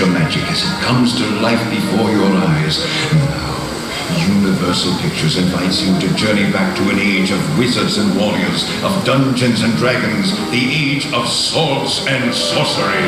capture magic as it comes to life before your eyes. Now, Universal Pictures invites you to journey back to an age of wizards and warriors, of Dungeons and Dragons, the age of swords and sorcery.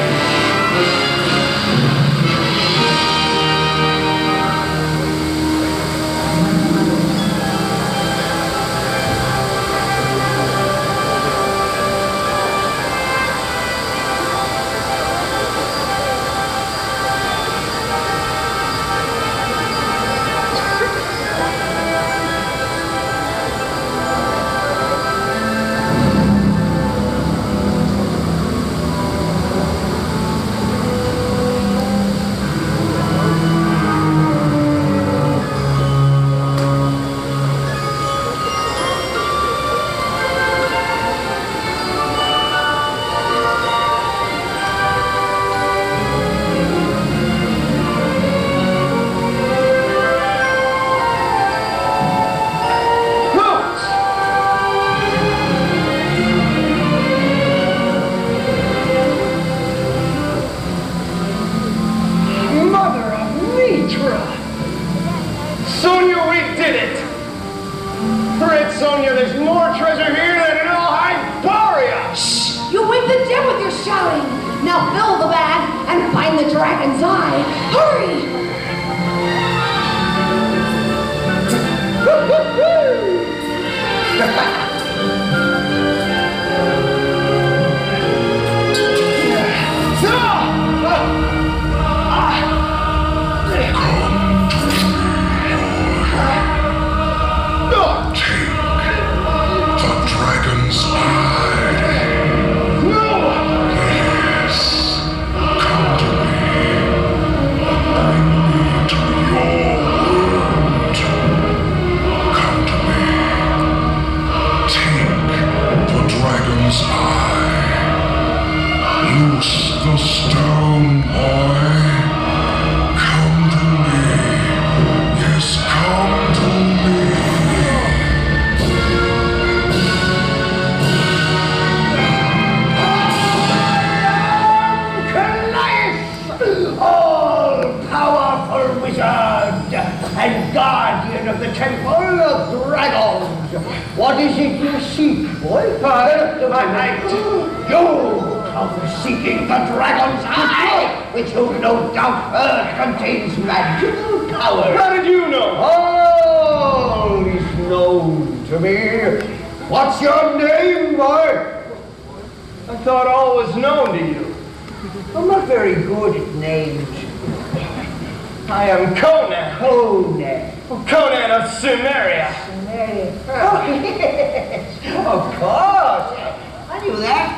I'm not very good at names. I am Conan. Conan of Sumeria. Oh, yes. Of course. I knew that.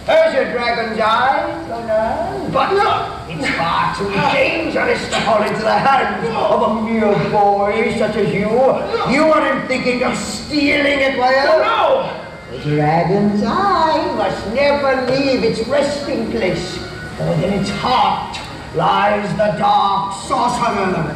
There's your dragon's eye, Conan. But look, it's far too dangerous to fall into the hands of a mere boy such as you. You weren't thinking of stealing it, were you? Oh, no! The dragon's eye must never leave its resting place, for within its heart lies the dark sorcerer.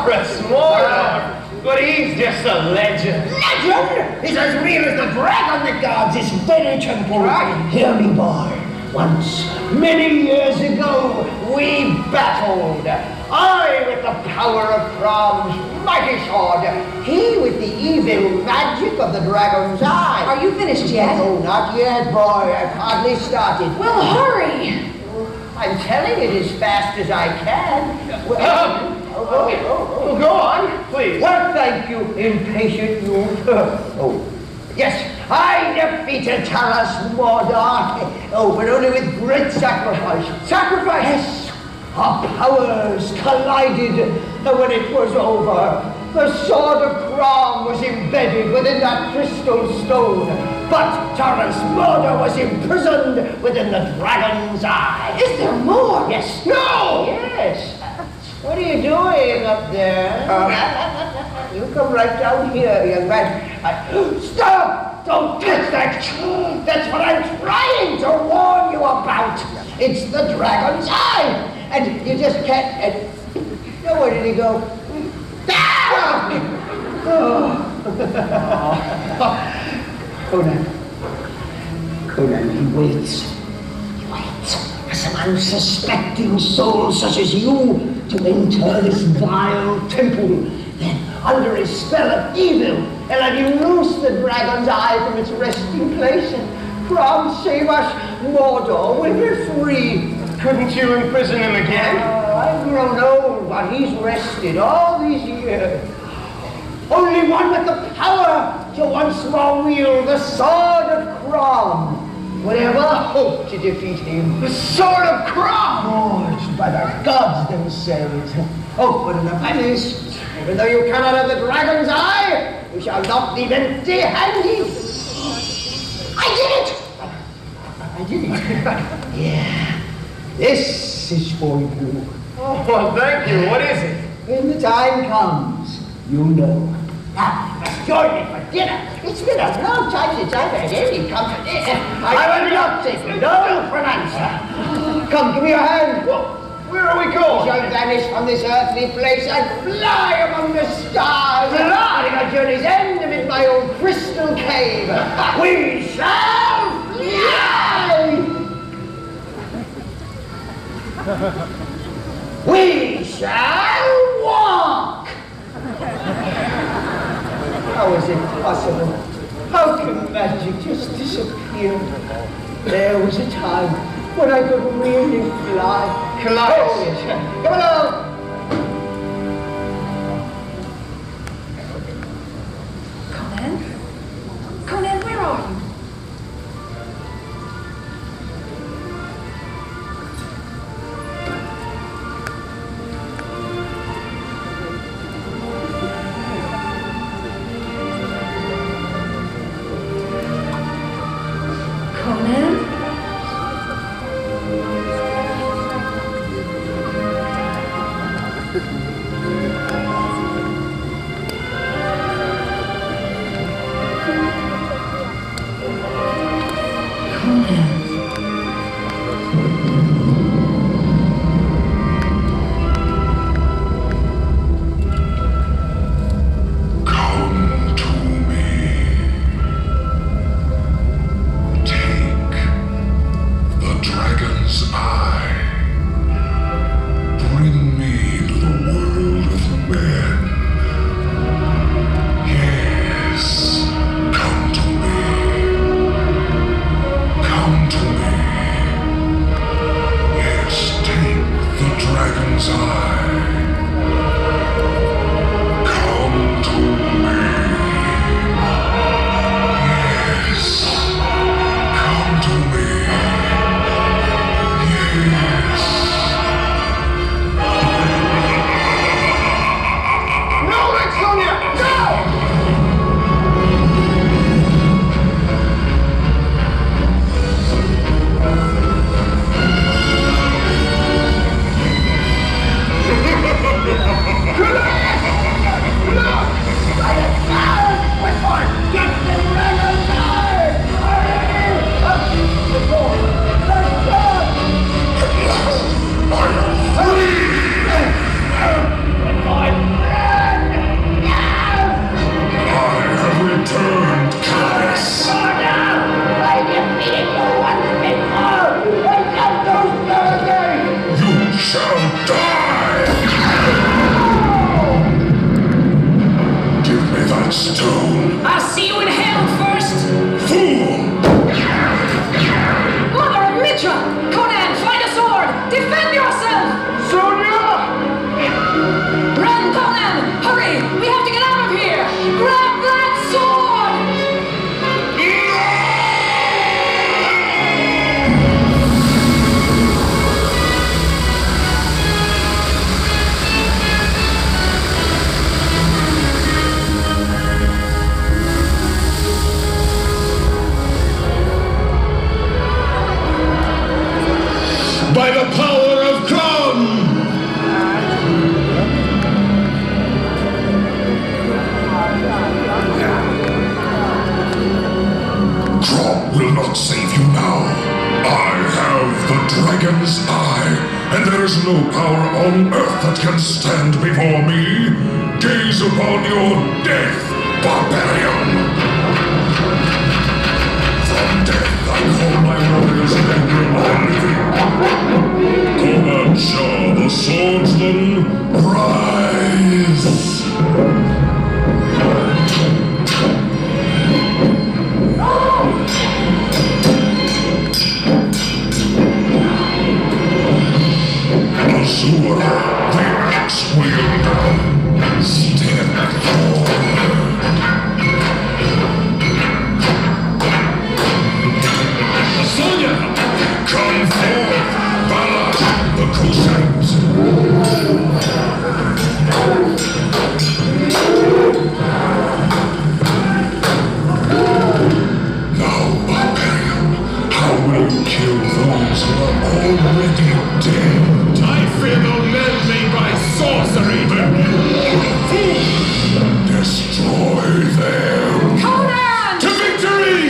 Rasmordor! But he's just a legend. Legend? He's as real as the dragon that guards this very temple. Right. Hear me, boy. Once, many years ago, we battled. I with the power of Tram's mighty sword. He with the evil magic of the dragon's eye. Are you finished yet? No, not yet, boy. I've hardly started. Well, hurry. I'm telling it as fast as I can. Well, go on, please. Well, thank you, impatient youth. Yes, I defeated Taras Mordor. But only with great sacrifice. Sacrifice? Yes. Our powers collided, and when it was over, the sword of Tram was embedded within that crystal stone, but Taras Mordor was imprisoned within the dragon's eye. Is there more? Yes. No! Yes. What are you doing up there? You come right down here, young man. Stop! Don't touch that! That's what I'm trying to warn you about. It's the dragon's eye, and you just can't. No, where did he go? Conan, he waits. unsuspecting soul such as you to enter this vile temple. Then, under a spell of evil, and have you loose the dragon's eye from its resting place, and from Shavash Mordor will be free. Couldn't you imprison him again? I've grown old, but he's rested all these years. Only one with the power to once more wield the sword of Crom would ever hope to defeat him. The sword of Crom! Forged by the gods themselves. Oh, but in the palace, even though you cannot have the dragon's eye, you shall not leave empty-handed. I did it! I did it. Yeah. This is for you. Oh, well, thank you. What is it? When the time comes, you know. Now, let's join me for dinner. It's been a long time since I've had any company. I will not take no for an answer. Come, give me your hand. Where are we going? We shall vanish from this earthly place and fly among the stars. Fly? Our journey's end amid my old crystal cave. We shall fly! We shall walk! How is it possible? How can magic just disappear? There was a time when I could really fly. Collide. Oh, yes. Come along! Conan? Conan, where are you? Conan? by the power of Conan! Tram will not save you now. I have the dragon's eye, and there is no power on earth that can stand before me. Gaze upon your death, barbarian! From death I call my warrior is anger on living. Conan Shaw, the swordsman, rise! Azura, the axe wielder, step forward. Sonya, come forth, Balak, the Cossacks. Now, barbarian, how will you kill those who are already dead? I fear no men made by sorcery, but you are a fool! Destroy them! Conan! To victory!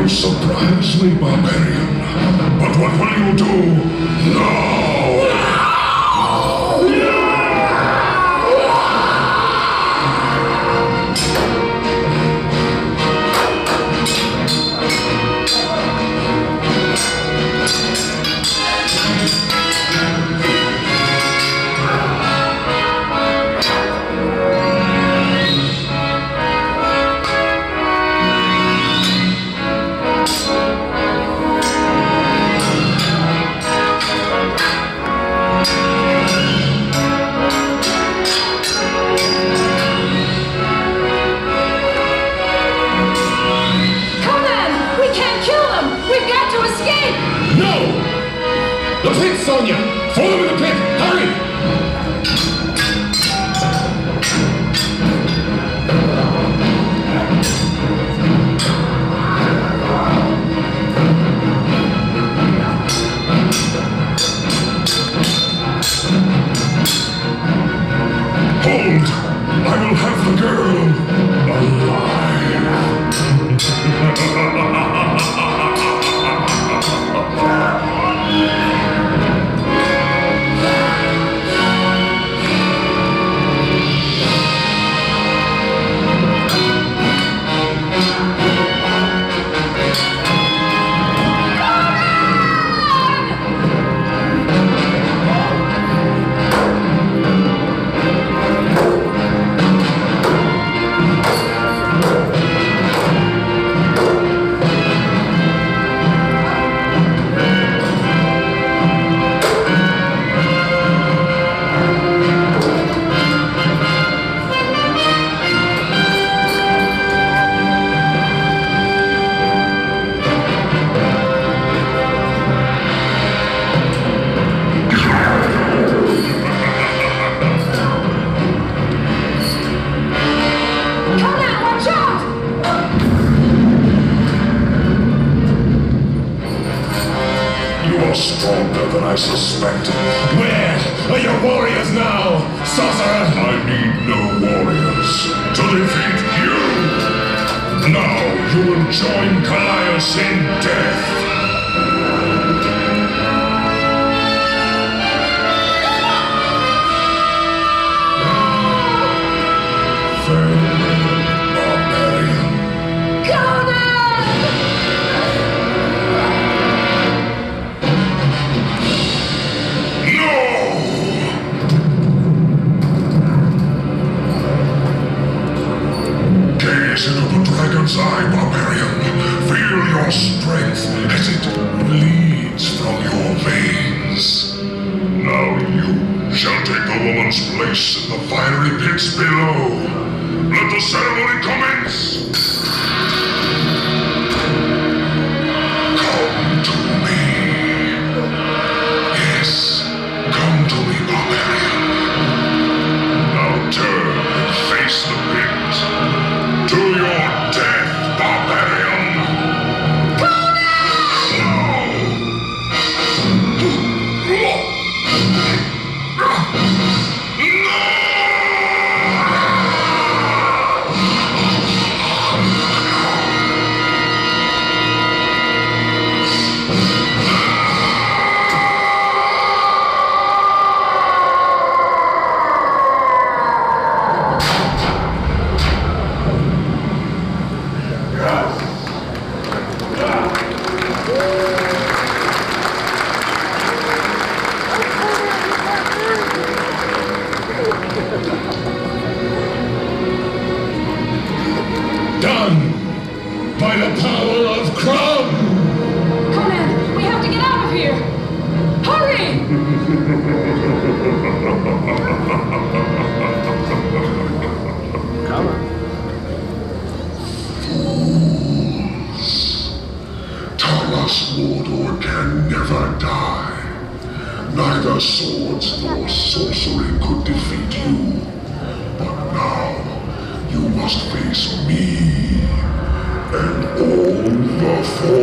Surprise me, barbarian. But what will you do now? Sonya! Throw them in the pit! Hurry! Hold! I will have the girl than I suspected. Where are your warriors now, sorcerer? I need no warriors to defeat you. Now you will join Callias in death. Into the dragon's eye, barbarian. Feel your strength as it bleeds from your veins. Now you shall take the woman's place in the fiery pits below. Let the ceremony commence. Come to me. Yes, come to me, barbarian. Now turn and face the pit. To your death, barbarian!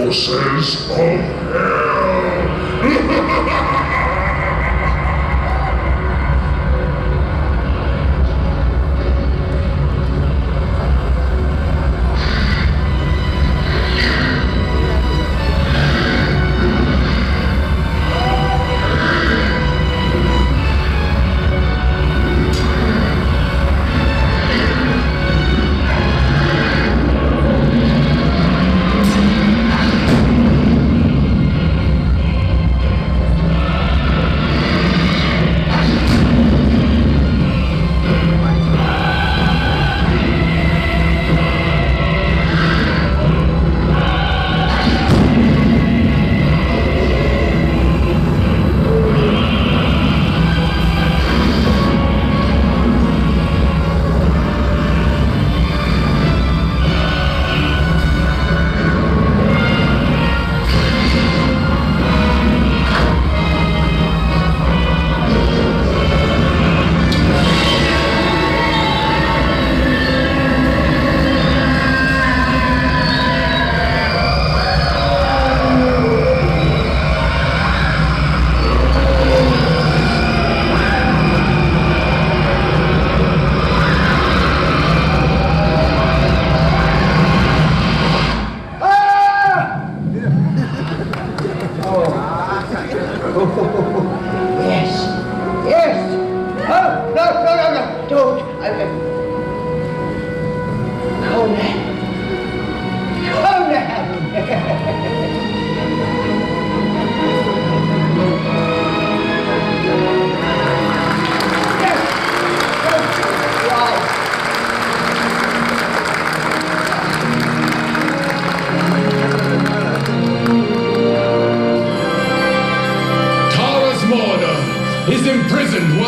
forces of hell.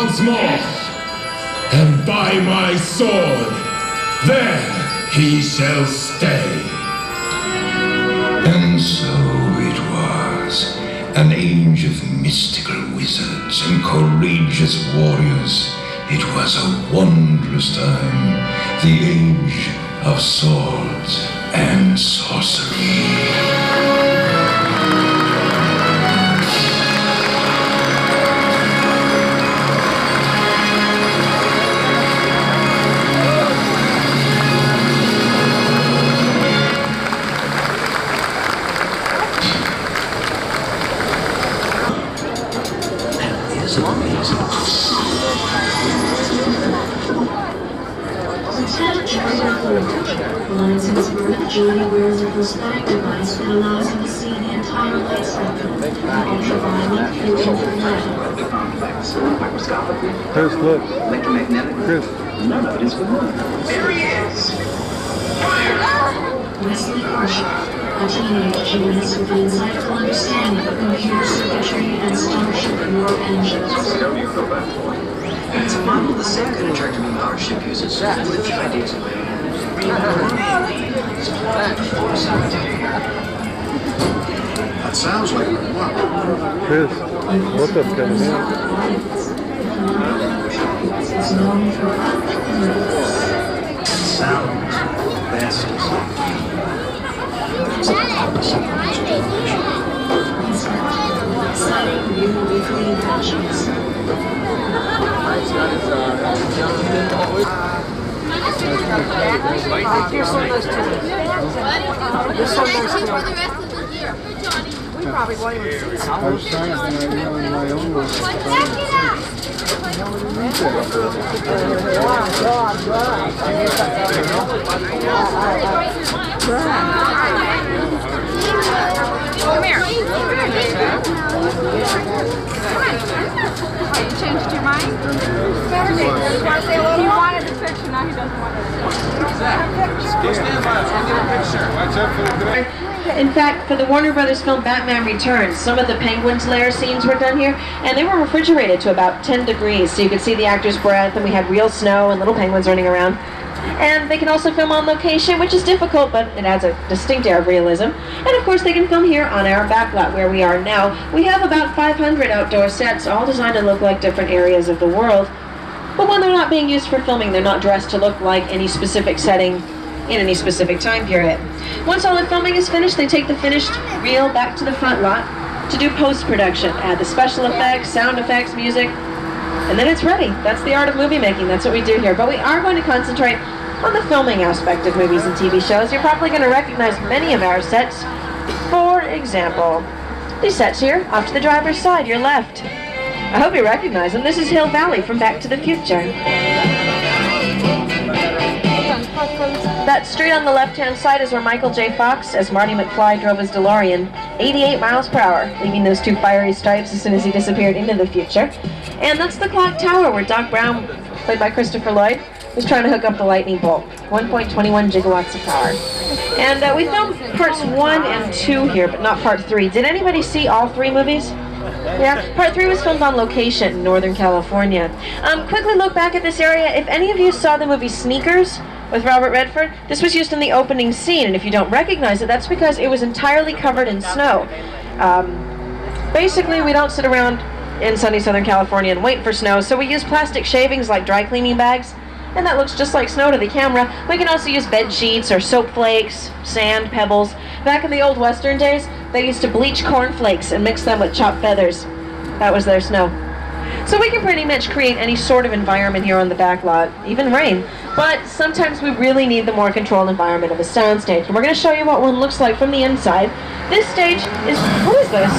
once more, and by my sword, there he shall stay. And so it was, an age of mystical wizards and courageous warriors. It was a wondrous time, the age of swords and sorcery. Johnny wears a prosthetic device that allows him to see the entire light spectrum, ultraviolet, infrared. Chris, look. Electromagnetic. Chris. None of it is familiar. There he is! Wesley Marshall, a teenage genius with the insightful understanding of computer circuitry and starship warp engines. It's a model of the same kind of trajectory our ship uses. What if the ideas of that sounds like what? Chris, what's up, Kevin? Sounds best. Here's some of those too. Here's some of those too. For the rest of the year. Good, Johnny. We probably won't even see some. I was trying to my own book. Come here. You changed your mind? He wanted the picture, now he doesn't want it. Stand by us, we'll get a picture. Watch out for the good. In fact, for the Warner Brothers film Batman Returns, some of the Penguin's lair scenes were done here, and they were refrigerated to about 10 degrees, so you could see the actor's breath, and we had real snow and little penguins running around. And they can also film on location, which is difficult, but it adds a distinct air of realism. And of course, they can film here on our backlot where we are now. We have about 500 outdoor sets, all designed to look like different areas of the world. But when they're not being used for filming, they're not dressed to look like any specific setting in any specific time period. Once all the filming is finished, they take the finished reel back to the front lot to do post-production, add the special effects, sound effects, music, and then it's ready. That's the art of movie making. That's what we do here. But we are going to concentrate on the filming aspect of movies and TV shows. You're probably going to recognize many of our sets. For example, these sets here, off to the driver's side, your left. I hope you recognize them. This is Hill Valley from Back to the Future. That street on the left-hand side is where Michael J. Fox, as Marty McFly, drove his DeLorean 88 miles per hour, leaving those two fiery stripes as soon as he disappeared into the future. And that's the clock tower where Doc Brown, played by Christopher Lloyd, was trying to hook up the lightning bolt. 1.21 gigawatts of power. And we filmed parts 1 and 2 here, but not part 3. Did anybody see all 3 movies? Yeah, part 3 was filmed on location in Northern California. Quickly look back at this area. If any of you saw the movie Sneakers with Robert Redford, this was used in the opening scene, and if you don't recognize it, that's because it was entirely covered in snow. Basically, we don't sit around in sunny Southern California and wait for snow, so we use plastic shavings like dry cleaning bags, and that looks just like snow to the camera. We can also use bed sheets or soap flakes, sand, pebbles. Back in the old Western days, they used to bleach cornflakes and mix them with chopped feathers. That was their snow. So we can pretty much create any sort of environment here on the back lot, even rain. But sometimes we really need the more controlled environment of a soundstage. And we're going to show you what one looks like from the inside. This stage is... Who is this?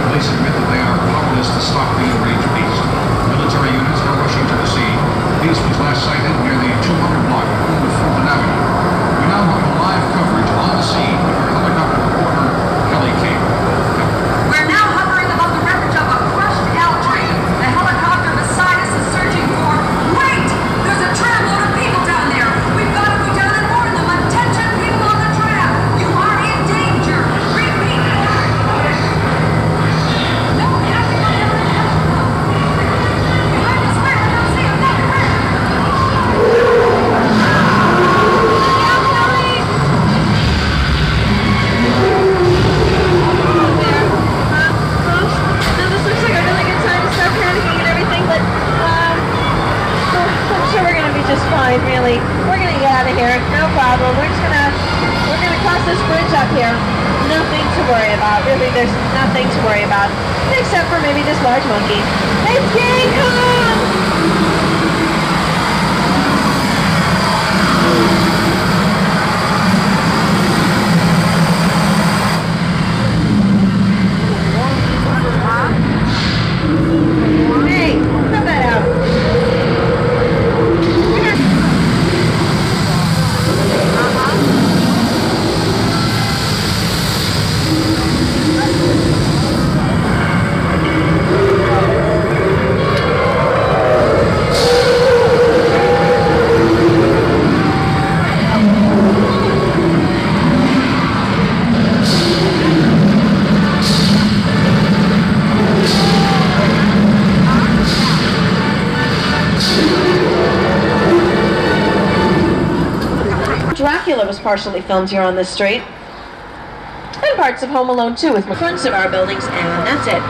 Police admit that they are powerless to stop the enraged beast. Military units are rushing to the scene. The beast was last sighted near the 200 block of Fulton Avenue. We now have live coverage on the scene with our helicopter reporter, Kelly King. We're now hovering above the wreckage of a crushed L train. The helicopter beside us is searching for... Wait! There's a tram load of people down there. We've got to go down and warn them. Attention, people on the tram. You are in danger. Repeat. No, we have to go down and help them. Behind us, where? I don't see them. Just fine, really. We're gonna get out of here, no problem. We're gonna cross this bridge up here. Nothing to worry about. Really, there's nothing to worry about, except for maybe this large monkey. It's King Kong! Hey, cut that out. Dracula was partially filmed here on this street, and parts of Home Alone 2 with the fronts of our buildings, and that's it.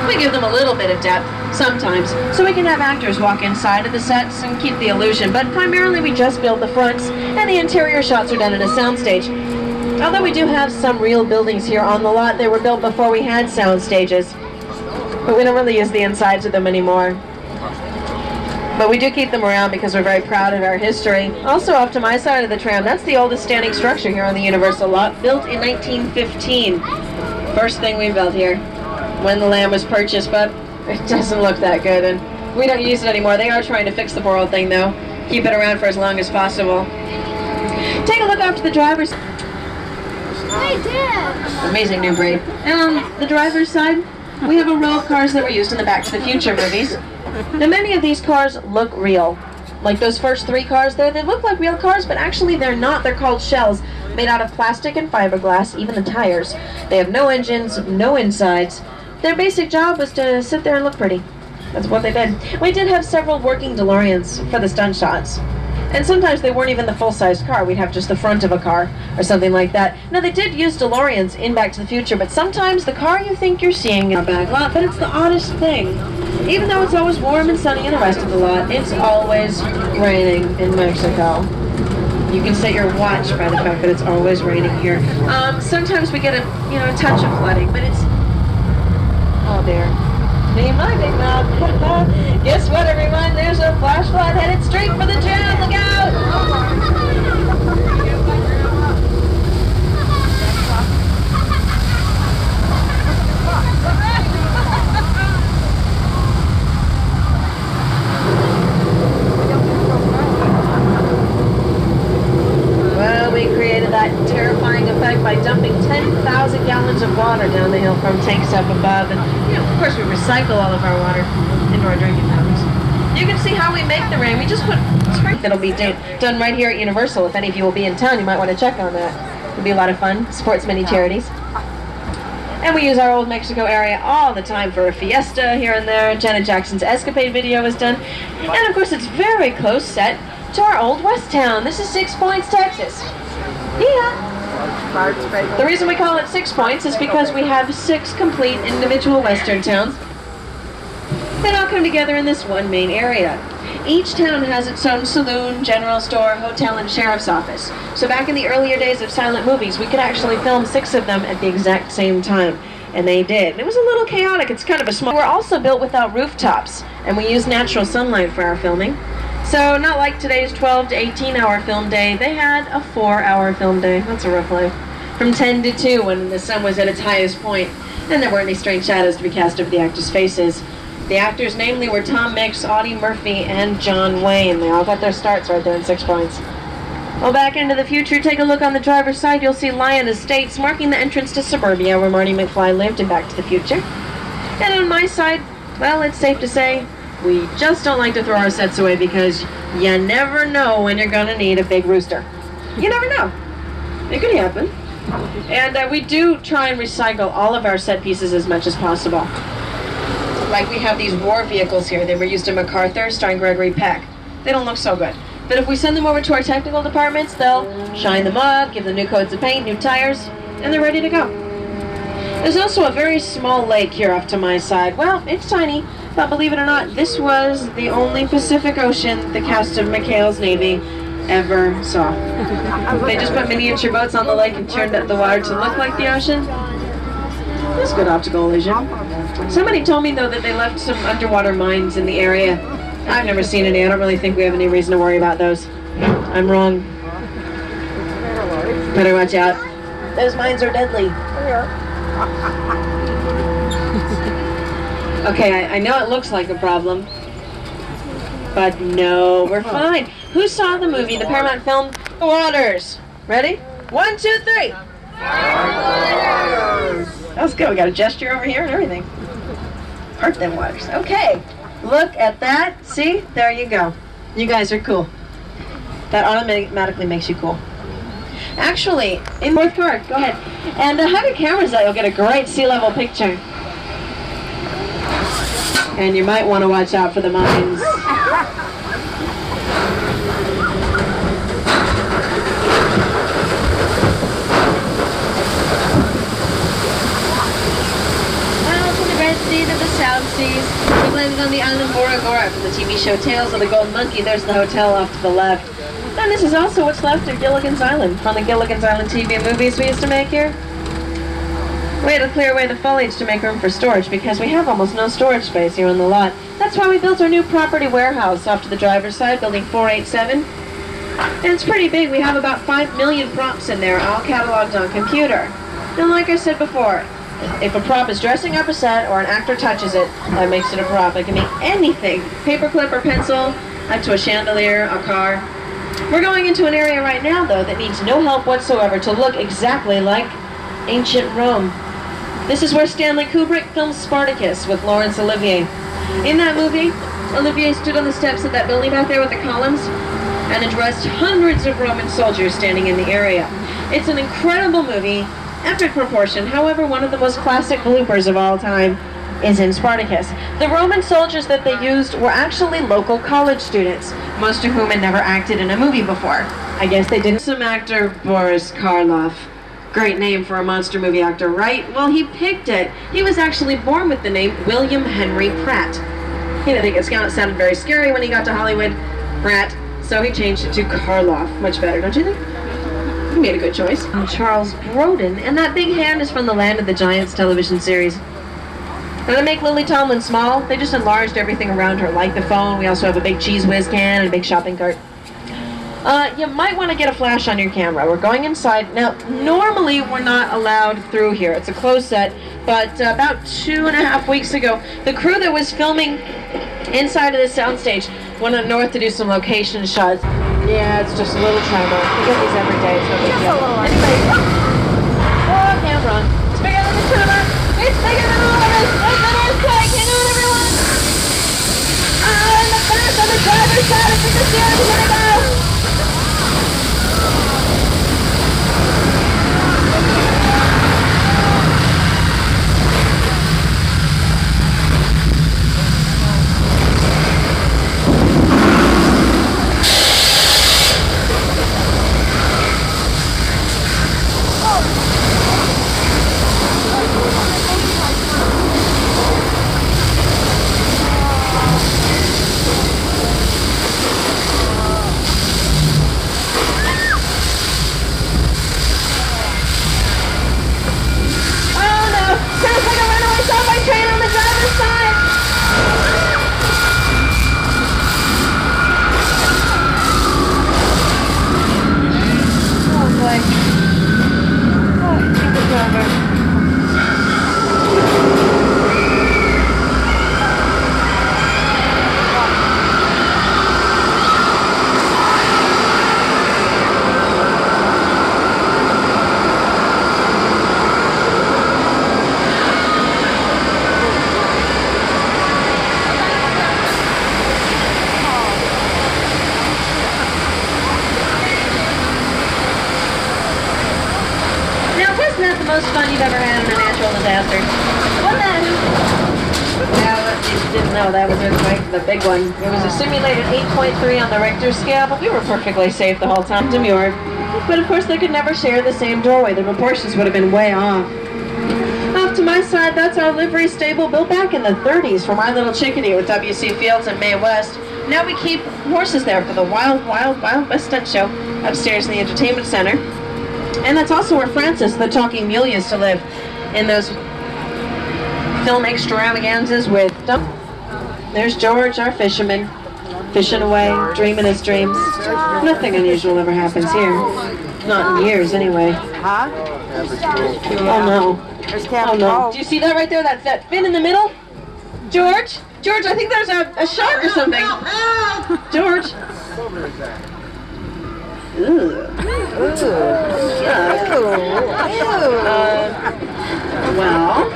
We give them a little bit of depth, sometimes, so we can have actors walk inside of the sets and keep the illusion, but primarily we just build the fronts, and the interior shots are done in a soundstage. Although we do have some real buildings here on the lot, they were built before we had sound stages, but we don't really use the insides of them anymore. But we do keep them around because we're very proud of our history. Also off to my side of the tram, that's the oldest standing structure here on the Universal lot, built in 1915. First thing we built here when the land was purchased, but it doesn't look that good, and we don't use it anymore. They are trying to fix the poor old thing, though. Keep it around for as long as possible. Take a look out to the driver's... Hey, Dad! Amazing new breed. And on the driver's side, we have a row of cars that were used in the Back to the Future movies. Now, many of these cars look real. Like those first 3 cars there, they look like real cars, but actually they're not. They're called shells, made out of plastic and fiberglass, even the tires. They have no engines, no insides. Their basic job was to sit there and look pretty. That's what they did. We did have several working DeLoreans for the stunt shots. And sometimes they weren't even the full-size car. We'd have just the front of a car or something like that. Now, they did use DeLoreans in Back to the Future, but sometimes the car you think you're seeing in a back lot, but it's the oddest thing. Even though it's always warm and sunny in the rest of the lot, it's always raining in Mexico. You can set your watch by the fact that it's always raining here. Sometimes we get a touch of flooding, but it's... Oh, dear. Me my big mouth. Guess what, everyone? There's a flash flood headed straight for the Tram. Look out! Well, we created that terrifying effect by dumping 10,000 gallons of water down the hill from tanks up above. And, of course, we recycle all of our water into our drinking fountains. You can see how we make the rain. We just put spring that'll be done right here at Universal. If any of you will be in town, you might want to check on that. It'll be a lot of fun. Supports many charities. And we use our old Mexico area all the time for a fiesta here and there. Janet Jackson's Escapade video is done. And, of course, it's very close set to our old West Town. This is 6 Points, Texas. Yeah. The reason we call it 6 Points is because we have 6 complete individual western towns that all come together in this one main area. Each town has its own saloon, general store, hotel, and sheriff's office. So back in the earlier days of silent movies, we could actually film 6 of them at the exact same time. And they did. And it was a little chaotic. It's kind of a small... We're also built without rooftops, and we use natural sunlight for our filming. So not like today's 12 to 18-hour film day, they had a 4-hour film day. That's a rough life. From 10 to 2 when the sun was at its highest point, and there weren't any strange shadows to be cast over the actors' faces. The actors, namely, were Tom Mix, Audie Murphy, and John Wayne. They all got their starts right there in 6 Points. Well, back into the future, take a look on the driver's side. You'll see Lion Estates marking the entrance to suburbia where Marty McFly lived in Back to the Future. And on my side, well, it's safe to say, we just don't like to throw our sets away because you never know when you're going to need a big rooster. You never know. It could happen. And we do try and recycle all of our set pieces as much as possible. Like we have these war vehicles here. They were used in MacArthur, starring Gregory Peck. They don't look so good. But if we send them over to our technical departments, they'll shine them up, give them new coats of paint, new tires, and they're ready to go. There's also a very small lake here off to my side. Well, it's tiny, but believe it or not, this was the only Pacific Ocean the cast of McHale's Navy ever saw. They just put miniature boats on the lake and turned up the water to look like the ocean. That's good optical illusion. Somebody told me, though, that they left some underwater mines in the area. I've never seen any. I don't really think we have any reason to worry about those. I'm wrong. Better watch out. Those mines are deadly. Okay, I know it looks like a problem, but no, we're fine. Who saw the movie, the Paramount film, Waters? Ready? 1, 2, 3. That was good. We got a gesture over here and everything. Hurt them waters. Okay. Look at that. See? There you go. You guys are cool. That automatically makes you cool. Actually, in fourth card, go ahead. And have your cameras out. You'll get a great sea level picture. And you might want to watch out for the mines. To the South Seas. We landed on the island Bora Bora from the TV show Tales of the Golden Monkey. There's the hotel off to the left. And this is also what's left of Gilligan's Island from the Gilligan's Island TV movies we used to make here. We had to clear away the foliage to make room for storage because we have almost no storage space here on the lot. That's why we built our new property warehouse off to the driver's side, building 487. And it's pretty big. We have about 5 million props in there, all cataloged on computer. And like I said before, if a prop is dressing up a set or an actor touches it, that makes it a prop. It can be anything. Paperclip or pencil, up to a chandelier, a car. We're going into an area right now, though, that needs no help whatsoever to look exactly like ancient Rome. This is where Stanley Kubrick filmed Spartacus with Laurence Olivier. In that movie, Olivier stood on the steps of that building back there with the columns and addressed hundreds of Roman soldiers standing in the area. It's an incredible movie. Epic proportion, however, one of the most classic bloopers of all time. is in Spartacus. The Roman soldiers that they used were actually local college students, most of whom had never acted in a movie before. I guess they didn't. Some actor Boris Karloff. Great name for a monster movie actor, right? Well, he picked it. He was actually born with the name William Henry Pratt. He didn't think it sounded very scary when he got to Hollywood, Pratt, so he changed it to Karloff. Much better, don't you think? He made a good choice. And Charles Grodin, and that big hand is from the Land of the Giants television series. And to make Lily Tomlin small, they just enlarged everything around her, like the phone. We also have a big Cheese Whiz can and a big shopping cart. You might want to get a flash on your camera. We're going inside. Now, normally we're not allowed through here. It's a closed set, but about 2.5 weeks ago, the crew that was filming inside of the soundstage went up north to do some location shots. Yeah, it's just a little tremor. We get these every day. It's no big deal. Anyway, oh, camera on. It's bigger than the tremor. It's bigger than all of us. It's an earthquake. Hang on, everyone. In the back on the driver's side, I think the steering's gonna go. Most fun you've ever had in a natural disaster. What then? Well, you didn't know that was the big one. It was a simulated 8.3 on the Richter scale, but we were perfectly safe the whole time. Demure. But of course they could never share the same doorway. The proportions would have been way off. Off to my side, that's our livery stable built back in the 30s for My Little Chickadee with W.C. Fields and Mae West. Now we keep horses there for the Wild West Stunt Show upstairs in the entertainment center. And that's also where Francis, the talking mule, used to live in those film extravaganzas with... There's George, our fisherman, fishing away, dreaming his dreams. Nothing unusual ever happens here. Not in years, anyway. Huh? Oh, no. Oh, no. Do you see that right there? That's that fin in the middle? George? George, I think there's a shark or something. George? Well,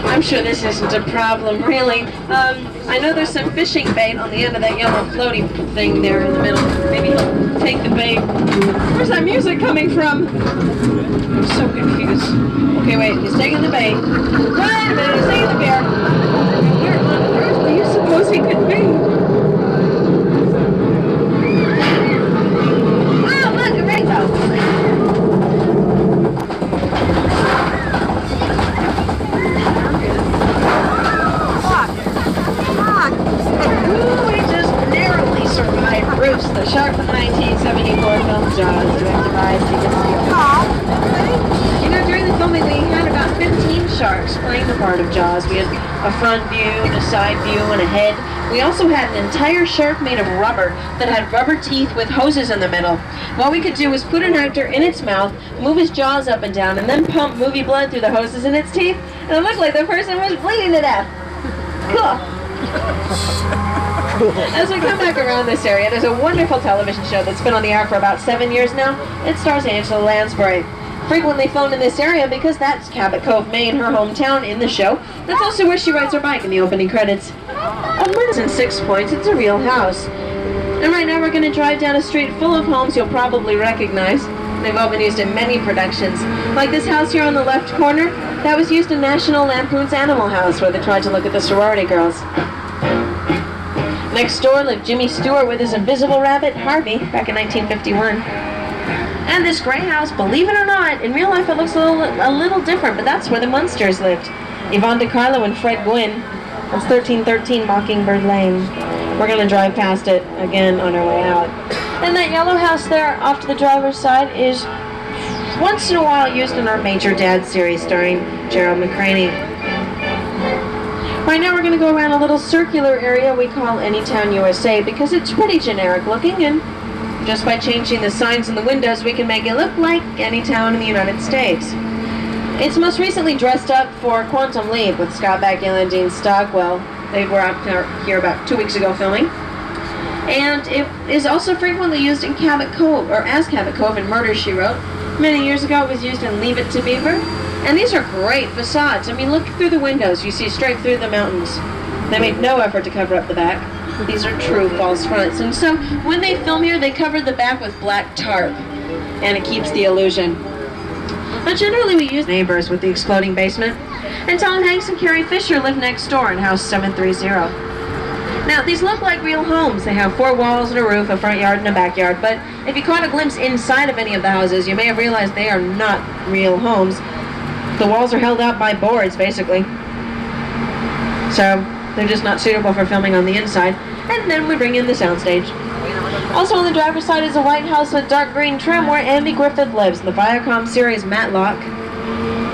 I'm sure this isn't a problem, really. I know there's some fishing bait on the end of that yellow floaty thing there in the middle. Maybe he'll take the bait. Where's that music coming from? I'm so confused. Okay, wait, he's taking the bait. Wait a minute, he's taking the bear. Where on earth do you suppose he could be? The shark from the 1974 film Jaws, directed by Steven Spielberg. You know, during the filming we had about 15 sharks playing the part of Jaws. We had a front view, and a side view, and a head. We also had an entire shark made of rubber that had rubber teeth with hoses in the middle. What we could do was put an actor in its mouth, move his jaws up and down, and then pump movie blood through the hoses in its teeth, and it looked like the person was bleeding to death. Cool. As we come back around this area, there's a wonderful television show that's been on the air for about 7 years now. It stars Angela Lansbury. Frequently filmed in this area because that's Cabot Cove, Maine, her hometown in the show. That's also where she rides her bike in the opening credits. In 6 Points, it's a real house. And right now we're going to drive down a street full of homes you'll probably recognize. They've all been used in many productions. Like this house here on the left corner. That was used in National Lampoon's Animal House, where they tried to look at the sorority girls. Next door lived Jimmy Stewart with his invisible rabbit, Harvey, back in 1951. And this gray house, believe it or not, in real life it looks a little different, but that's where the Munsters lived. Yvonne DiCarlo and Fred Gwynn. That's 1313 Mockingbird Lane. We're going to drive past it again on our way out. And that yellow house there off to the driver's side is once in a while used in our Major Dad series starring Gerald McCraney. Right now we're going to go around a little circular area we call Anytown, USA, because it's pretty generic looking, and just by changing the signs in the windows we can make it look like any town in the United States. It's most recently dressed up for Quantum Leap with Scott Bakula and Dean Stockwell. They were out here about 2 weeks ago filming. And it is also frequently used in Cabot Cove, or as Cabot Cove in Murder, She Wrote. Many years ago it was used in Leave It to Beaver. And these are great facades. I mean, look through the windows. You see straight through the mountains. They made no effort to cover up the back. These are true false fronts. And so when they film here, they covered the back with black tarp. And it keeps the illusion. But generally we use neighbors with the exploding basement. And Tom Hanks and Carrie Fisher live next door in house 730. Now, these look like real homes. They have 4 walls and a roof, a front yard and a backyard. But if you caught a glimpse inside of any of the houses, you may have realized they are not real homes. The walls are held out by boards, basically. So they're just not suitable for filming on the inside. And then we bring in the soundstage. Also on the driver's side is a white house with dark green trim where Andy Griffith lives in the Viacom series Matlock.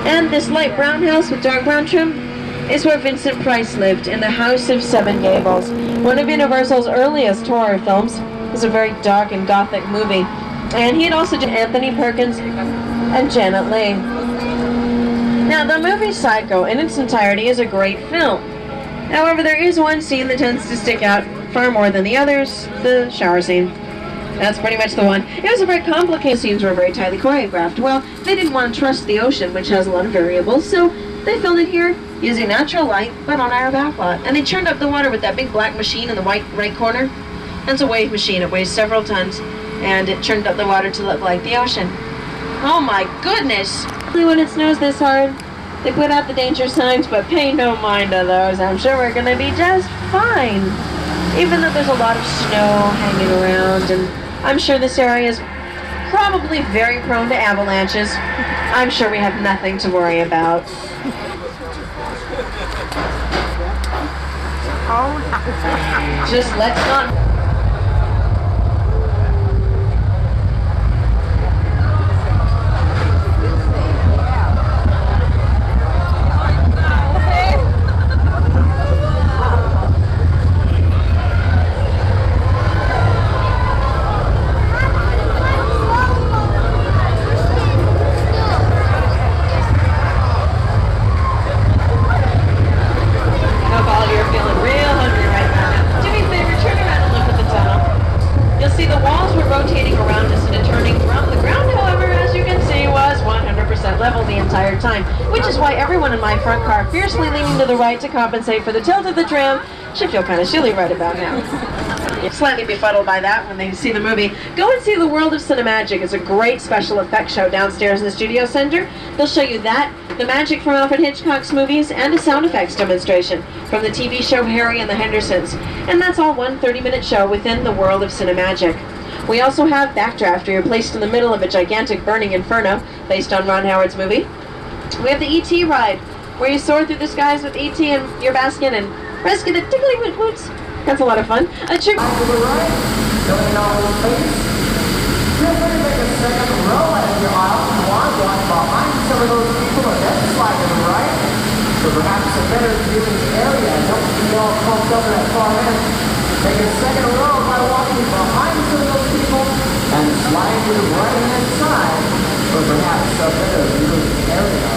And this light brown house with dark brown trim is where Vincent Price lived in the House of Seven Gables. One of Universal's earliest horror films. It was a very dark and gothic movie. And he had also done Anthony Perkins and Janet Leigh. Now, the movie Psycho in its entirety is a great film. However, there is one scene that tends to stick out far more than the others, the shower scene. That's pretty much the one. It was a very complicated, scenes were very tightly choreographed. Well, they didn't want to trust the ocean, which has a lot of variables, so they filmed it here using natural light, but on our backlot. And they churned up the water with that big black machine in the right corner. That's a wave machine. It weighs several tons, and it churned up the water to look like the ocean. Oh my goodness! When it snows this hard, they put out the danger signs, but pay no mind to those. I'm sure we're gonna be just fine. Even though there's a lot of snow hanging around, and I'm sure this area is probably very prone to avalanches. I'm sure we have nothing to worry about. Just let's not... fiercely leaning to the right to compensate for the tilt of the tram. Should feel kind of silly right about now. You're slightly befuddled by that when they see the movie. Go and see The World of Cinemagic. It's a great special effects show downstairs in the studio center. They'll show you that, the magic from Alfred Hitchcock's movies, and a sound effects demonstration from the TV show Harry and the Hendersons. And that's all one 30-minute show within The World of Cinemagic. We also have Backdraft, where you're placed in the middle of a gigantic burning inferno based on Ron Howard's movie. We have the E.T. ride, where you soar through the skies with E.T. and your basket and rescue the tickly woot woots. That's a lot of fun. A trip to the right, going all over space. Feel free to take a second row as your aisle and walk behind some of those people and then slide to the right. So perhaps a better viewing area. Don't be all pumped up that far end. Take a second row by walking behind some of those people and slide to the right-hand side for perhaps a better viewing area.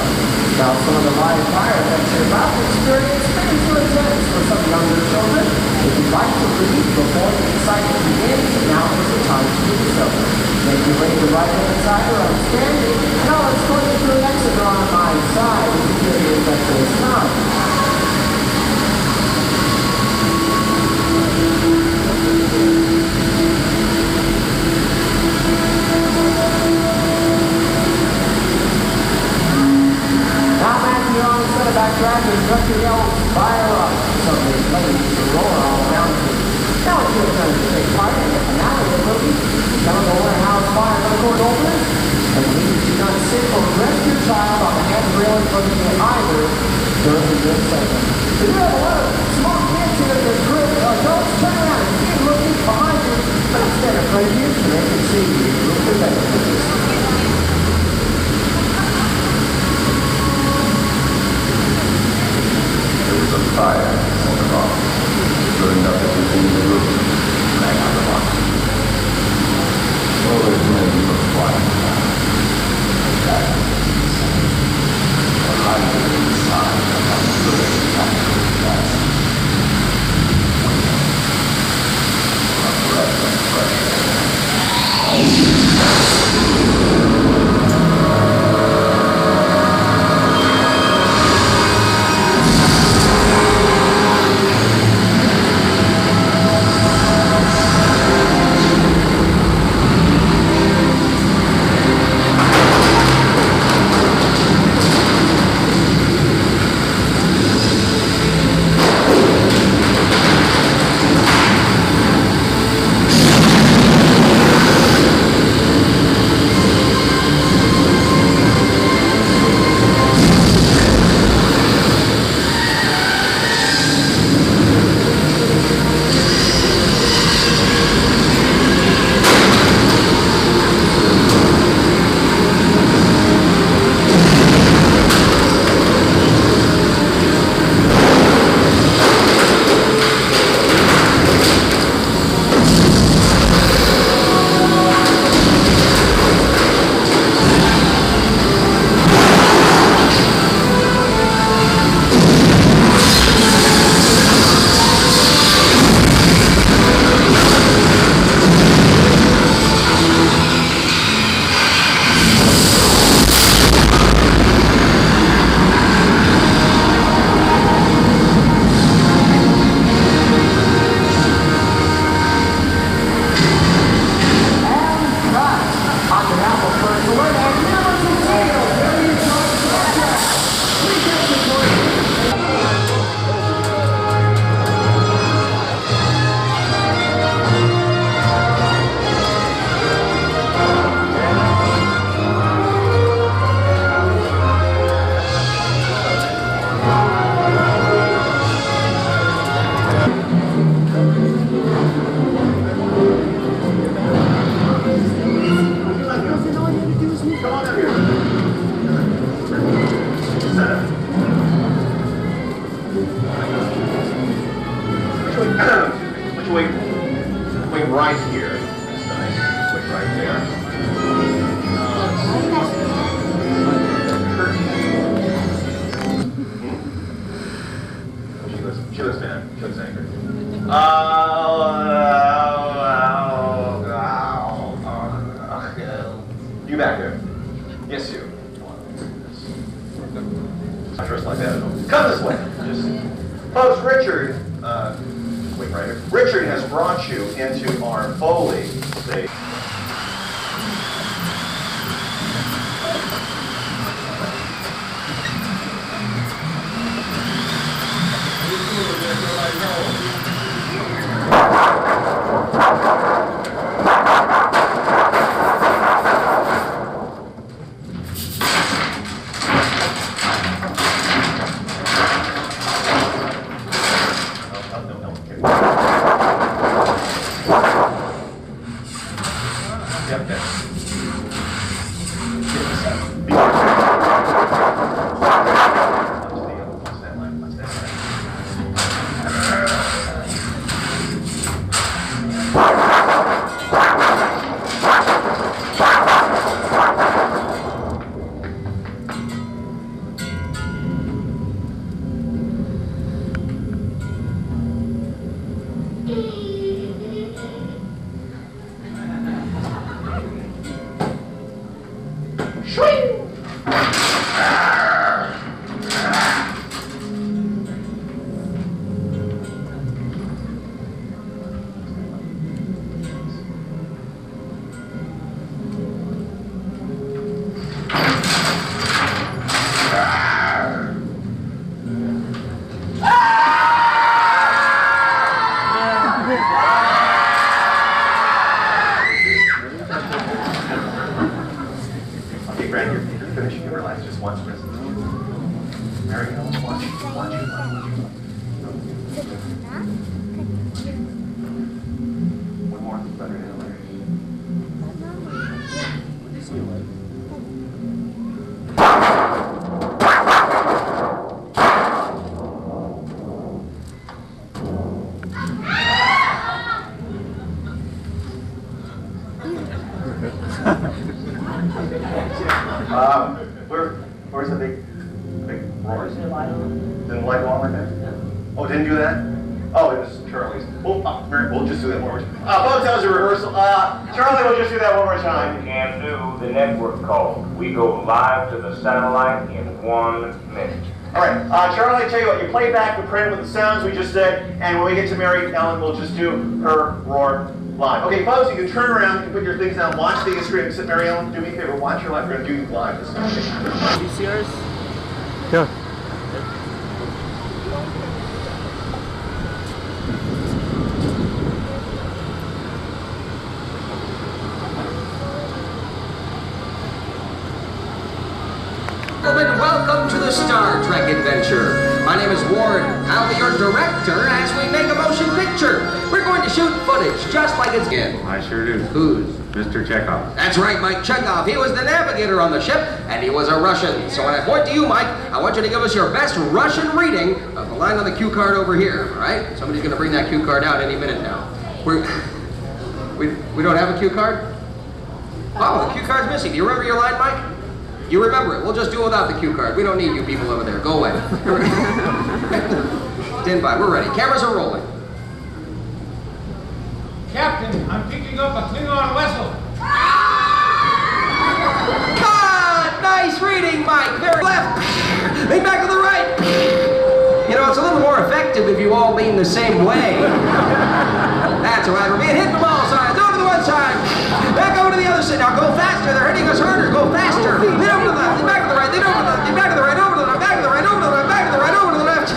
Now, some of the live fire effects you're about to experience may be too intense for some younger children. If you'd like to leave before the excitement begins, now is the time to do so. Make your way to the right-hand side or I'm standing, and I'll escort you to an exit on my side if you hear the effect of the sound. Now, looking at either during this segment. If you have a lot of small kids here at the crib, adults, turn around and keep looking behind you. But instead of right here, so they can see you a little bit better. There was a fire on the rock, burned up everything in the room, rang out the box. Oh, it made me look quiet. That is a hundred inside of a good natural gas. A breath of fresh air. Wait right here. That's nice. Wait right there. She looks mad. She looks angry. You back there. Yes, you. Not dressed like that. Come this way. Just, folks, Richard. Wait right here. Richard has brought you into our Foley stage. One more, better than Larry. Where's the big roar? Didn't like Walmart there? Oh, didn't do that? Oh, it was Charlie's. We'll just do that one more time. Folks, that was a rehearsal. Charlie, we'll just do that one more time. Can do the network code. We go live to the satellite in 1 minute. All right, Charlie, tell you what, you play back the print with the sounds we just said, and when we get to Mary Ellen, we'll just do her roar live. Okay, folks, you can turn around, you can put your things down, watch the screen. Sit, Mary Ellen, do me a favor, watch your live. We're going to do you live this time. VCRs? Yeah. Welcome to the Star Trek adventure. My name is Ward. I'll be your director as we make a motion picture. We're going to shoot footage just like it's in. I sure do. Who's? Mr. Chekhov. That's right, Mike Chekhov. He was the navigator on the ship, and he was a Russian. So when I point to you, Mike, I want you to give us your best Russian reading of the line on the cue card over here, all right? Somebody's going to bring that cue card out any minute now. We don't have a cue card? Oh, the cue card's missing. Do you remember your line, Mike? You remember it. We'll just do it without the cue card. We don't need you people over there. Go away. Stand by. We're ready. Cameras are rolling. Captain, I'm picking up a Klingon vessel. God! Nice reading, Mike. Very left. Lean back to the right. You know, it's a little more effective if you all lean the same way. That's right. We're being hit from all sides. Over to the one side. Back over to the other side. Now go faster. They're hitting us harder. Go faster. Lean over to the left. Lean back to the right. Lean over to the left. Lean back to the right. Over to the left. Back to the right. Over to the left. Back to the right. Over to the left.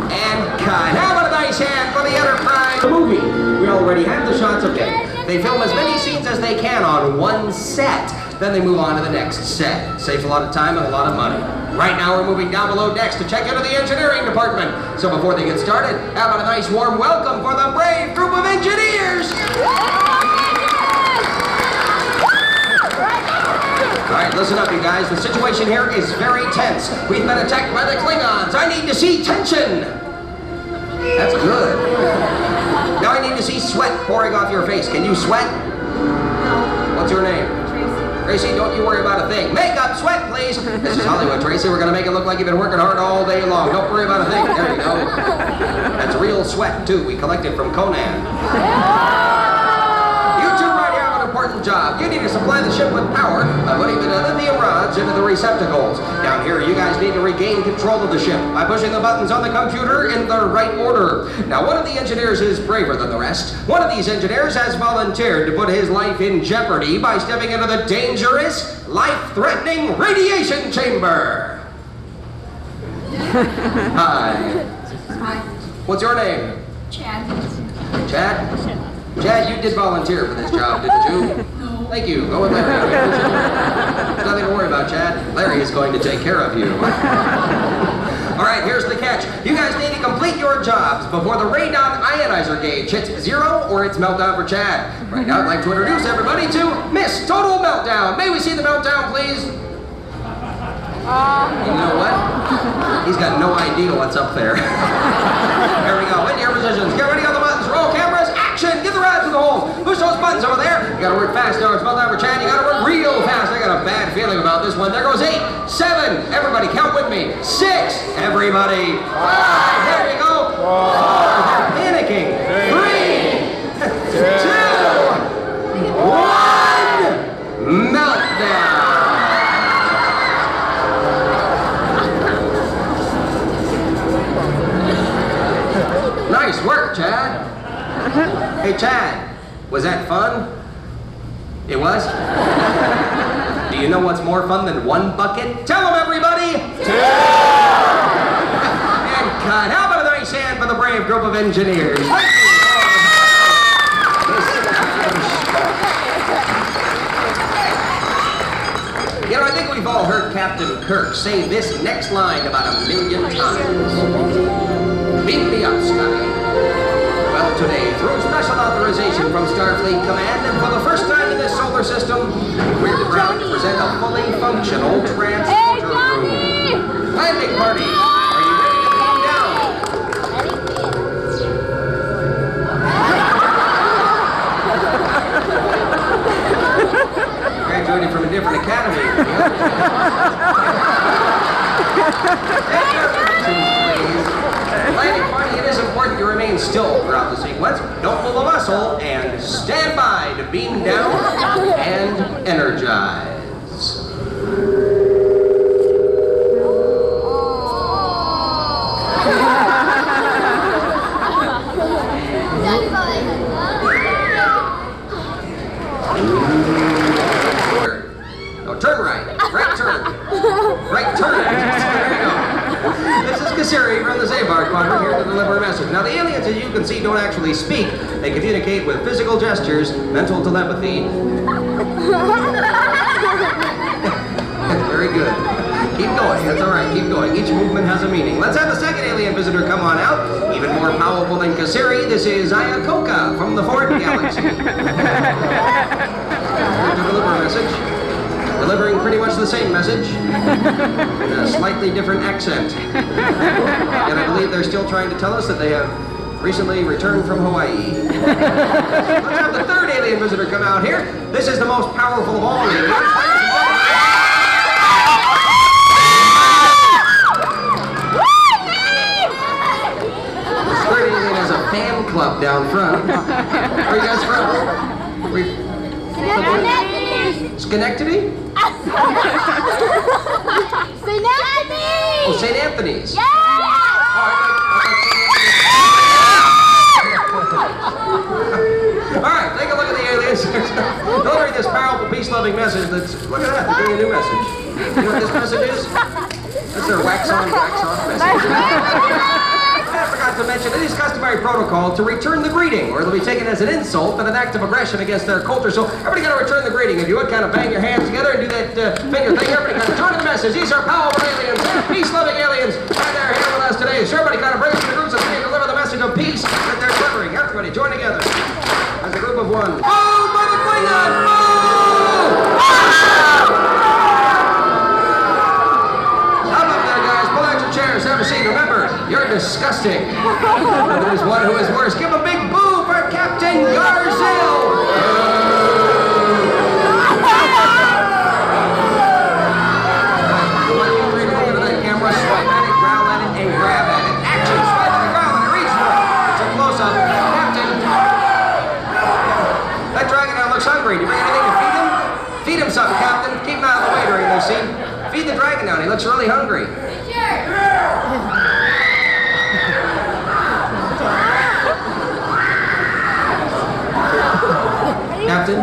And cut. How about a nice hand for the Enterprise? The movie. We already have the shots. Okay. They film as many scenes as they can on one set. Then they move on to the next set. Saves a lot of time and a lot of money. Right now we're moving down below decks to check into the engineering department. So before they get started, how about a nice warm welcome for the brave group of engineers? All right, listen up, you guys. The situation here is very tense. We've been attacked by the Klingons. I need to see tension. That's good. Now I need to see sweat pouring off your face. Can you sweat? What's your name? Tracy, don't you worry about a thing. Makeup, sweat, please. This is Hollywood, Tracy. We're going to make it look like you've been working hard all day long. Don't worry about a thing. There you go. That's real sweat, too. We collected from Conan. You two right here have an important job. You need to supply the ship with power by putting the lithium rods into the receptacles. Down here, you guys need to regain control of the ship by pushing the buttons on the computer in the right order. Now, one of the engineers is braver than the rest. One of these engineers has volunteered to put his life in jeopardy by stepping into the dangerous, life-threatening radiation chamber. Hi. Hi. What's your name? Chad. Chad? Chad, you did volunteer for this job, didn't you? No. Thank you. Go with Larry. There's nothing to worry about, Chad. Larry is going to take care of you. All right, here's the catch. You guys need to complete your jobs before the radon ionizer gauge hits 0 or it's meltdown for Chad. Right now, I'd like to introduce everybody to Miss Total Meltdown. May we see the meltdown, please? You know what? He's got no idea what's up there. There we go. Into your positions. Get ready on the buttons. Roll cameras. Action. Get the rods to the holes. Push those buttons over there. You gotta work fast now. It's meltdown for Chad. You gotta work real fast. I got a bad feeling about this one. There goes 8, 7. Everybody count with me. 6. Everybody. 5. There you go. 4. They're panicking. 3, 2, 1. Meltdown. Nice work, Chad. Hey, Chad, was that fun? It was? Do you know what's more fun than one bucket? Tell them, everybody! 2! And cut. How about a nice hand for the brave group of engineers? You know, I think we've all heard Captain Kirk say this next line about 1,000,000 times. Beat me up, Scotty. Well, today, through special authorization from Starfleet Command, and for the first time in this solar system, we're proud to present a fully functional transporter room. Landing party! Are you ready to come down? Graduated from a different academy. Landing party, it is important you remain still throughout the sequence. Don't move a muscle, and stand by to beam down and energize. No, turn right. Right turn. Right turn. There you go. This is Sorcery from the Zavar Quadrant here to deliver a message. Now, the aliens, as you can see, don't actually speak. They communicate with physical gestures, mental telepathy. Very good. Keep going. That's all right. Keep going. Each movement has a meaning. Let's have the second alien visitor come on out. Even more powerful than Sorcery, this is Ayakoka from the foreign galaxy. Here to deliver a message. Delivering pretty much the same message in a slightly different accent. And I believe they're still trying to tell us that they have recently returned from Hawaii. Let's have the third alien visitor come out here. This is the most powerful of all aliens. This third alien has a fan club down front. Where are you guys from? Schenectady? St. Anthony's! Oh, St. Anthony's. Yeah! All right, take a look at the aliens. Delivering this powerful, peace-loving message. Look at that, they're doing a new message. You know what this message is? That's their wax-on message. I forgot to mention, it is customary protocol to return the greeting, or it'll be taken as an insult and an act of aggression against their culture. So everybody got to return the greeting. If you would, kind of bang your hands together and do that finger thing. Everybody got to join the message. These are powerful aliens. They're peace-loving aliens. And they're here with us today. So everybody kind of break into groups and deliver the message of peace that they're delivering. Everybody join together as a group of one. Oh, by the Klingon! Oh! Up there, guys. Pull out your chairs. Have a seat. Remember, you're disgusting. And there's one who is worse. Give a big boo for Captain Garzel! Swipe at it, growl at it, and grab at it. Action! Swipe at it, growl at it, reach for it. It's a close-up. Captain! That dragon now looks hungry. Do you bring anything to feed him? Feed him something, Captain. Keep him out of the way during this scene. Feed the dragon down. He looks really hungry. Captain?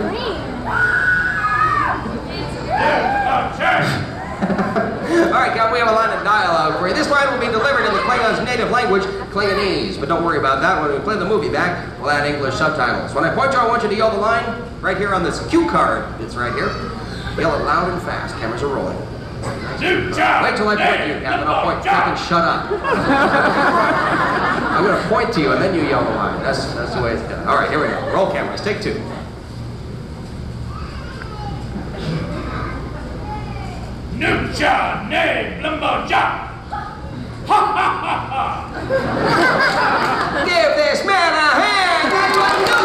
All right, Captain, we have a line of dialogue for you. This line will be delivered in the Klingon's native language, Klingonese. But don't worry about that. When we play the movie back, we'll add English subtitles. When I point you, I want you to yell the line right here on this cue card. It's right here. Yell it loud and fast. Cameras are rolling. Wait till I point to you, Captain. I'll point. Captain, shut up. I'm going to point to you, and then you yell the line. That's the way it's done. All right, here we go. Roll cameras. Take two. Nucha ne Blimboja! Ha ha ha ha! Give this man a hand! That's what you do!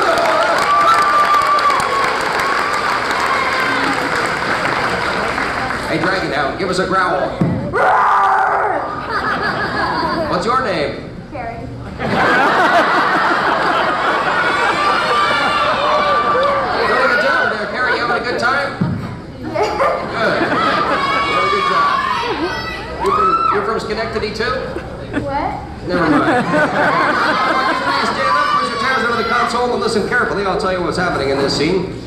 Hey, Dragon Hound, give us a growl. What's your name? Carrie. Doing a good job there, Carrie. You having a good time? Yeah. Good. Good job. You're from Schenectady, too? What? Never mind. Stand up, push your chairs over the console, and listen carefully. I'll tell you what's happening in this scene.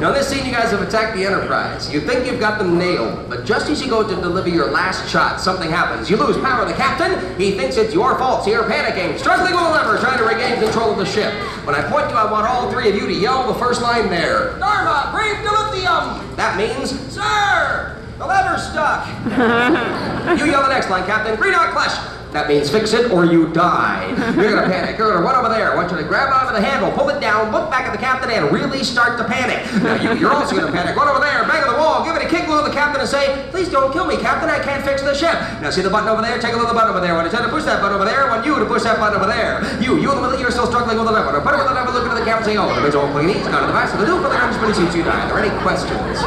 Now, in this scene, you guys have attacked the Enterprise. You think you've got them nailed, but just as you go to deliver your last shot, something happens. You lose power of the captain. He thinks it's your fault, so you're panicking, struggling with a lever, trying to regain control of the ship. When I point to, I want all three of you to yell the first line there. Dharma, brave dilithium! That means, sir, the lever's stuck. You yell the next line, Captain. Green Arc Clash. That means fix it or you die. You're gonna panic. You're gonna run over there. I want you to grab onto the handle, pull it down, look back at the captain, and really start to panic. Now, you're also gonna panic. Run over there, bang on the wall, give it a kick, look at the captain, and say, "Please don't kill me, Captain. I can't fix the ship." Now, see the button over there? Take a look at the button over there. I want you to push that button over there. I want you to push that button over there. You in the middle, you're still struggling with the lever. Put it with the lever, look at the captain, say, "Oh, the bridge all clean. He's gone to the back, so the do for the guns, but he shoots you die." Are there any questions?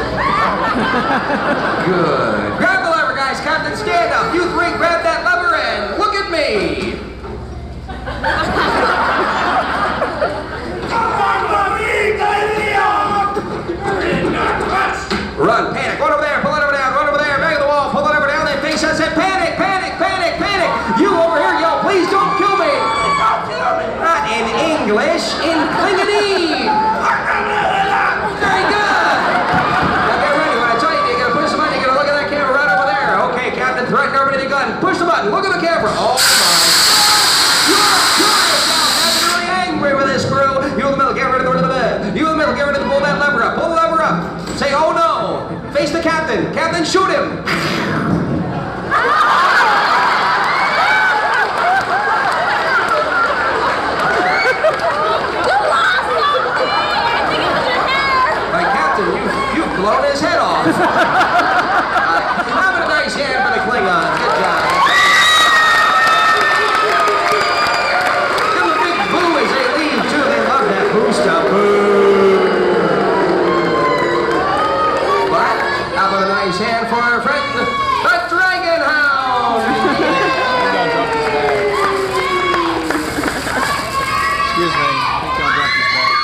Good. Grab the lever, guys. Captain, stand up. You three, grab that lever and look at me. Run, panic, run over there, pull it over down, run over there, bang on the wall, pull it over down, then face us and panic, panic, panic, panic. You over here yell, "Please don't kill me." Not in English, in Klingony. Very good. Now get ready, when I tell you, you're going to push the button, you're going to look at that camera right over there. Okay, Captain, threaten everybody to gun. Push the button, look at the camera. Oh my. You're furious now, Captain, really angry with this crew. You in the middle, get rid of the bed. You in the middle, get ready to pull that lever up. Pull the lever up. Say, "Oh no." Face the captain. Captain, shoot him. My captain, you've blown his head off. Have a nice hand for the Klingon. Good job. Give them a big boo as they leave, too. They love that boo stuff. Boo. But have a nice hand for our friend, the Dragon Hound. Excuse me. I think John dropped his bag.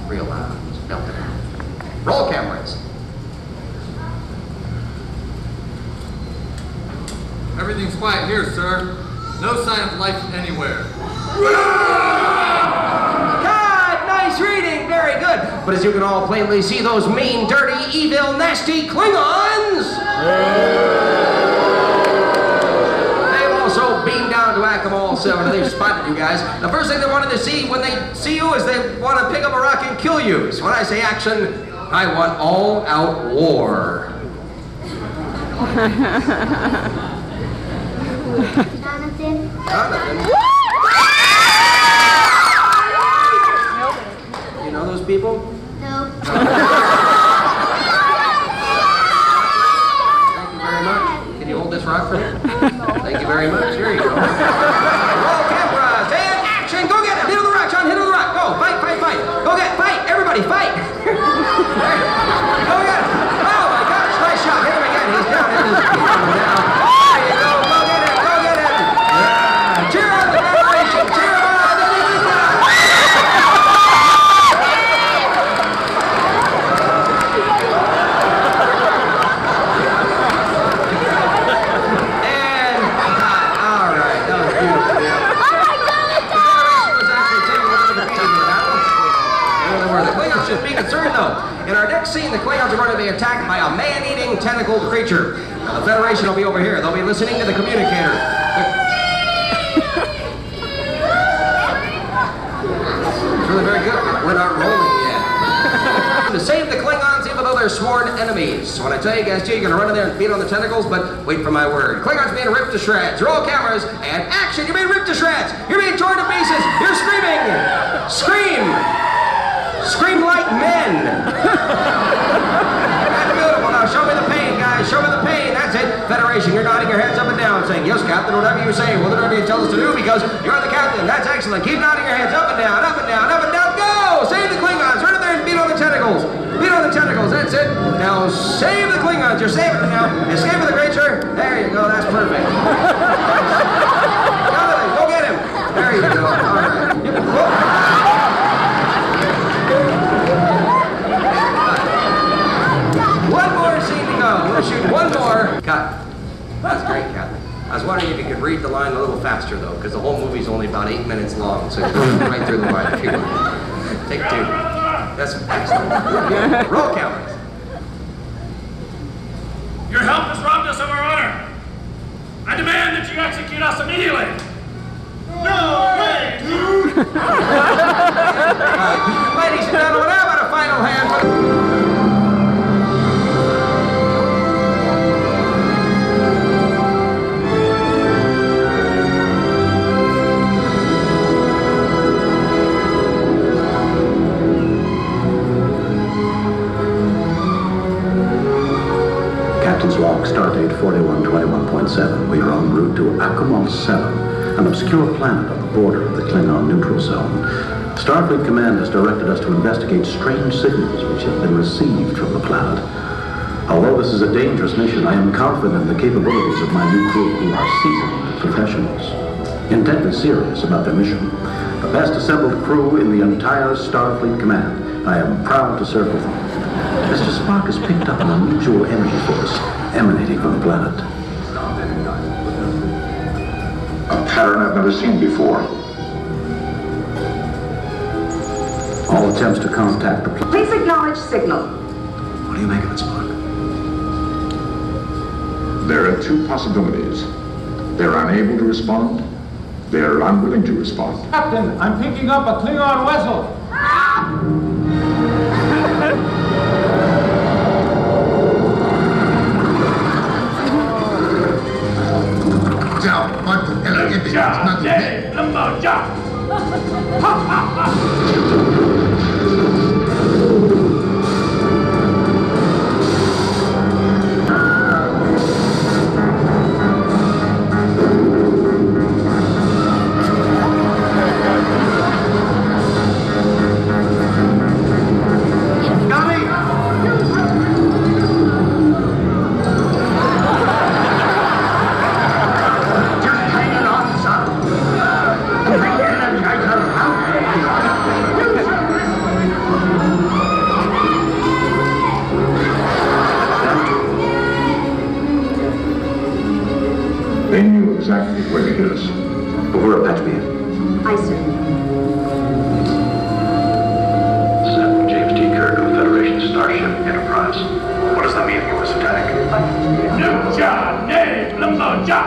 Real loud. Melt it out. Roll cameras. Everything's quiet here, sir. No sign of life anywhere. God, nice reading. Very good. But as you can all plainly see, those mean, dirty, evil, nasty Klingons. They've also beamed down to Whack-A-Mole 7. They've spotted you guys. The first thing they wanted to see when they see you is they want to pick up a rock and kill you. So when I say action, I want all-out war. Jonathan. You know those people? No. Thank you very much. Can you hold this rock for me? Thank you very much. Here you go. Roll cameras and action. Go get him. Hit on the rock, John. Hit on the rock. Go. Fight, fight, fight. Go get it. Fight. Everybody, fight. Go get it. Oh, my gosh. Nice shot. Hit him again. He's down. He's down now. There you go. Go get it. Go get it. Yeah. Cheer on the Federation. Cheer on. Be concerned though. In our next scene, the Klingons are going to be attacked by a man-eating tentacled creature. Now, the Federation will be over here. They'll be listening to the communicator. It's really very good. We're not rolling yet. To save the Klingons, even though they're sworn enemies. So when I tell you guys, you're going to run in there and beat on the tentacles, but wait for my word. Klingons being ripped to shreds. Roll cameras and action. You're being ripped to shreds. You're being torn to pieces. You're screaming. Scream. Scream like men! That's beautiful. Now show me the pain, guys. Show me the pain. That's it. Federation, you're nodding your heads up and down, saying, "Yes, Captain, whatever you say. Whatever you tell us to do, because you're the captain." That's excellent. Keep nodding your heads up and down, up and down, up and down. Go! Save the Klingons. Run in there and beat on the tentacles. Beat on the tentacles. That's it. Now save the Klingons. You're saving them now. Escape with the creature. There you go. That's perfect. Go get him. There you go. All right. One more scene to go. We'll shoot one more. Cut. That's great, Captain. I was wondering if you could read the line a little faster, though, because the whole movie's only about 8 minutes long, so you can go right through the line if you want. Take 2. That's excellent. Yeah. Roll cameras. Your help has robbed us of our honor. I demand that you execute us immediately. No way, dude! Ladies and gentlemen, how about a final hand for... 4121.7. We are en route to Akumon 7, an obscure planet on the border of the Klingon neutral zone. Starfleet Command has directed us to investigate strange signals which have been received from the planet. Although this is a dangerous mission, I am confident in the capabilities of my new crew, who are seasoned professionals, intently serious about their mission. The best assembled crew in the entire Starfleet Command. I am proud to serve with them. Mr. Spock has picked up an unusual energy force emanating from the planet. A pattern I've never seen before. All attempts to contact the planet. Please acknowledge signal. What do you make of it, Spock? There are two possibilities. They're unable to respond. They're unwilling to respond. Captain, I'm picking up a Klingon vessel. They knew exactly where to hit us. Over a patch me. Aye, sir. James T. Kirk of Federation Starship Enterprise. What is the meaning of this attack? Nuja, ne, lumboja.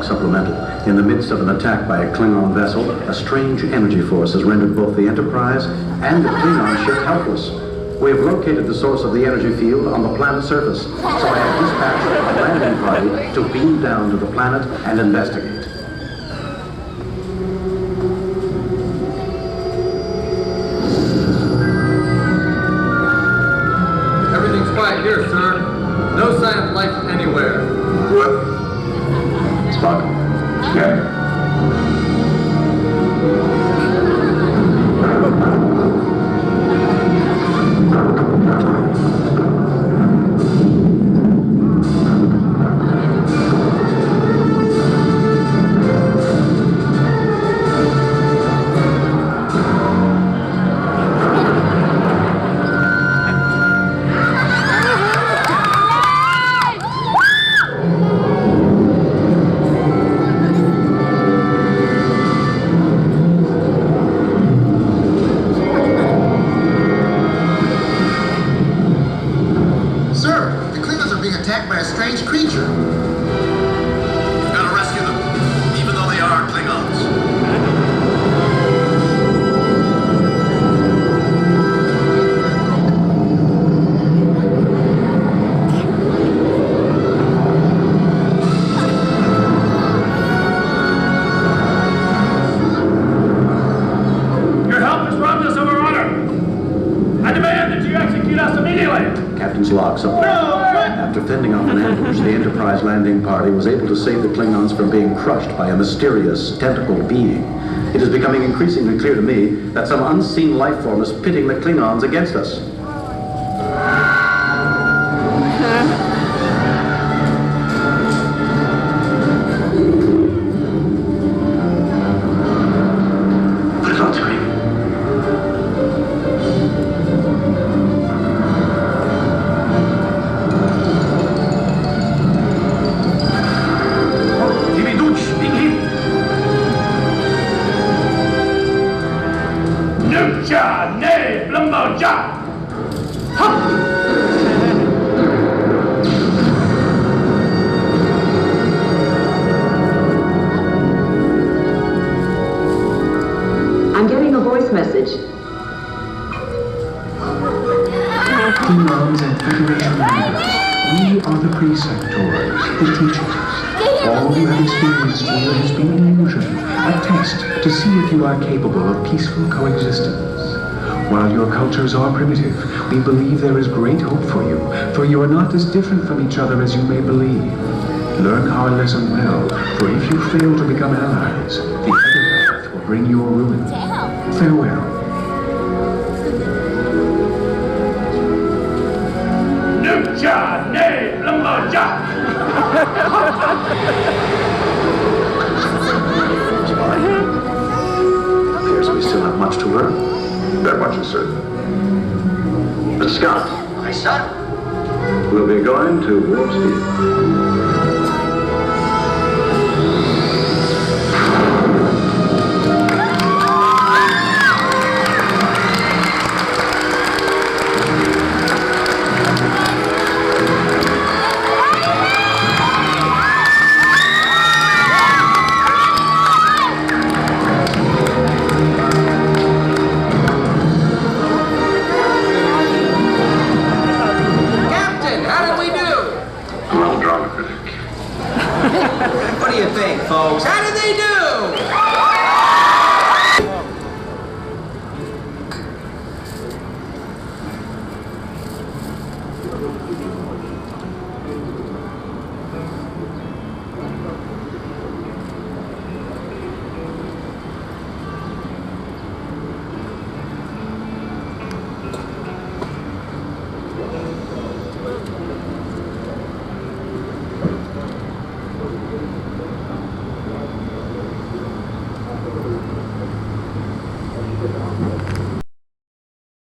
Supplemental. In the midst of an attack by a Klingon vessel, a strange energy force has rendered both the Enterprise and the Klingon ship helpless. We have located the source of the energy field on the planet's surface, so I have dispatched a landing party to beam down to the planet and investigate. Everything's quiet here, sir. No sign of life anywhere. What? Spock. Yeah. After fending off an ambush, the Enterprise landing party was able to save the Klingons from being crushed by a mysterious, tentacled being. It is becoming increasingly clear to me that some unseen life form is pitting the Klingons against us. Put it on screen. Nucha, ne, blumbo, ja. I'm getting a voice message. Imams and Federation members, we are the preceptors, the teachers. All you have experienced here has been an illusion, a test to see if you are capable of peaceful coexistence. While your cultures are primitive, we believe there is great hope for you are not as different from each other as you may believe. Learn our lesson well, for if you fail to become allies, the other path will bring your ruin. Farewell. Nucha, ne, blumbo, ja. Appears we still have much to learn. That much is certain. Scott. My son. We'll be going to warp speed.